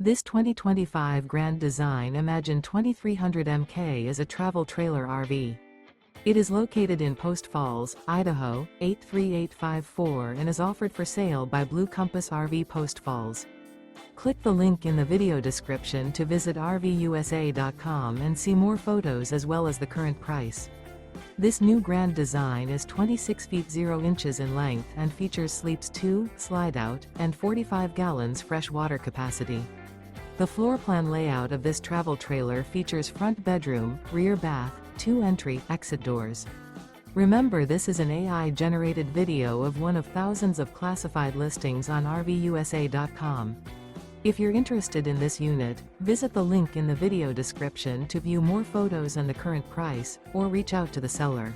This 2025 Grand Design Imagine 2300 MK is a travel trailer RV. It is located in Post Falls, Idaho, 83854 and is offered for sale by Blue Compass RV Post Falls. Click the link in the video description to visit RVUSA.com and see more photos as well as the current price. This new Grand Design is 26 feet 0 inches in length and features sleeps 2, slide-out, and 45 gallons fresh water capacity. The floor plan layout of this travel trailer features front bedroom, rear bath, 2 entry/exit doors. Remember, this is an AI-generated video of one of thousands of classified listings on RVUSA.com. If you're interested in this unit, visit the link in the video description to view more photos and the current price, or reach out to the seller.